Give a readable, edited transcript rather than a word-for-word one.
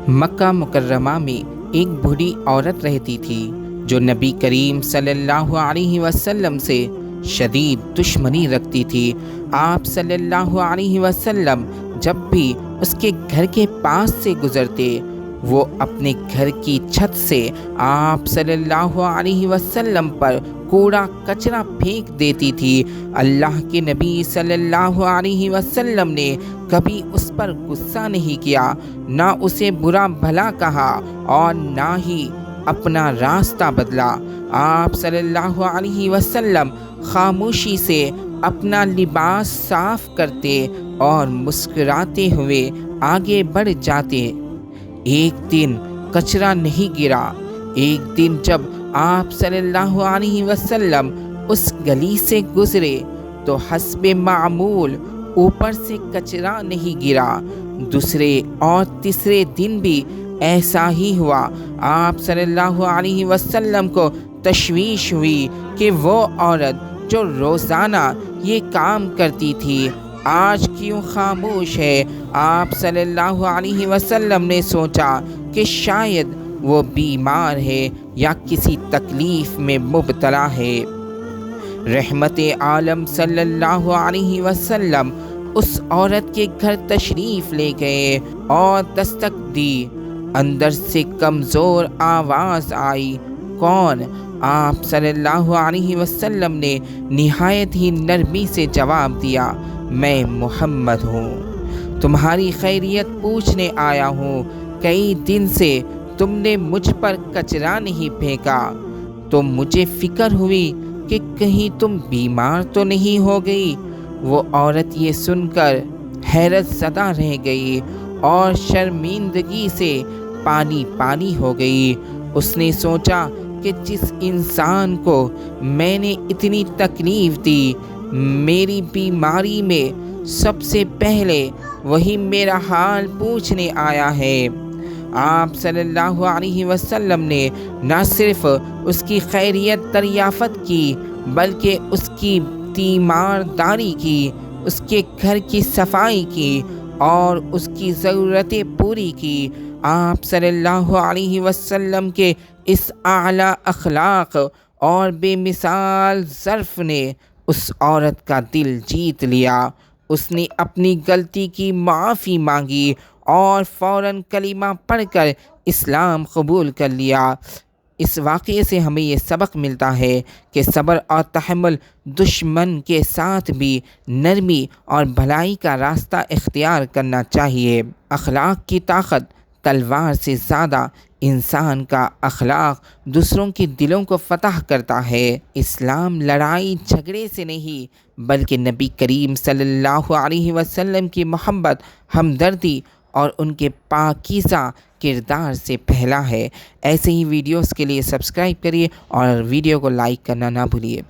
مکہ مکرمہ میں ایک بوڑھی عورت رہتی تھی جو نبی کریم صلی اللہ علیہ وسلم سے شدید دشمنی رکھتی تھی۔ آپ صلی اللہ علیہ وسلم جب بھی اس کے گھر کے پاس سے گزرتے، وہ اپنے گھر کی چھت سے آپ صلی اللہ علیہ وسلم پر کوڑا کچرا پھینک دیتی تھی۔ اللہ کے نبی صلی اللہ علیہ وسلم نے کبھی اس پر غصہ نہیں کیا، نہ اسے برا بھلا کہا اور نہ ہی اپنا راستہ بدلا۔ آپ صلی اللہ علیہ وسلم خاموشی سے اپنا لباس صاف کرتے اور مسکراتے ہوئے آگے بڑھ جاتے۔ ایک دن کچرا نہیں گرا۔ ایک دن جب آپ صلی اللہ علیہ وسلم اس گلی سے گزرے تو حسب معمول اوپر سے کچرا نہیں گرا۔ دوسرے اور تیسرے دن بھی ایسا ہی ہوا۔ آپ صلی اللہ علیہ وسلم کو تشویش ہوئی کہ وہ عورت جو روزانہ یہ کام کرتی تھی آج کیوں خاموش ہے۔ آپ صلی اللہ علیہ وسلم نے سوچا کہ شاید وہ بیمار ہے یا کسی تکلیف میں مبتلا ہے۔ رحمت عالم صلی اللہ علیہ وسلم اس عورت کے گھر تشریف لے گئے اور دستک دی۔ اندر سے کمزور آواز آئی، کون؟ آپ صلی اللہ علیہ وسلم نے نہایت ہی نرمی سے جواب دیا، میں محمد ہوں، تمہاری خیریت پوچھنے آیا ہوں۔ کئی دن سے تم نے مجھ پر کچرا نہیں پھینکا تو مجھے فکر ہوئی کہ کہیں تم بیمار تو نہیں ہو گئی۔ وہ عورت یہ سن کر حیرت زدہ رہ گئی اور شرمندگی سے پانی پانی ہو گئی۔ اس نے سوچا کہ جس انسان کو میں نے اتنی تکلیف دی، میری بیماری میں سب سے پہلے وہی میرا حال پوچھنے آیا ہے۔ آپ صلی اللہ علیہ وسلم نے نہ صرف اس کی خیریت دریافت کی بلکہ اس کی تیمارداری کی، اس کے گھر کی صفائی کی اور اس کی ضرورتیں پوری کی۔ آپ صلی اللہ علیہ وسلم کے اس اعلیٰ اخلاق اور بے مثال ظرف نے اس عورت کا دل جیت لیا۔ اس نے اپنی غلطی کی معافی مانگی اور فوراً کلمہ پڑھ کر اسلام قبول کر لیا۔ اس واقعے سے ہمیں یہ سبق ملتا ہے کہ صبر اور تحمل، دشمن کے ساتھ بھی نرمی اور بھلائی کا راستہ اختیار کرنا چاہیے۔ اخلاق کی طاقت تلوار سے زیادہ انسان کا اخلاق دوسروں کے دلوں کو فتح کرتا ہے۔ اسلام لڑائی جھگڑے سے نہیں بلکہ نبی کریم صلی اللہ علیہ وسلم کی محبت، ہمدردی اور ان کے پاکیزہ کردار سے پھیلا ہے۔ ایسے ہی ویڈیوز کے لیے سبسکرائب کریے اور ویڈیو کو لائک کرنا نہ بھولیے۔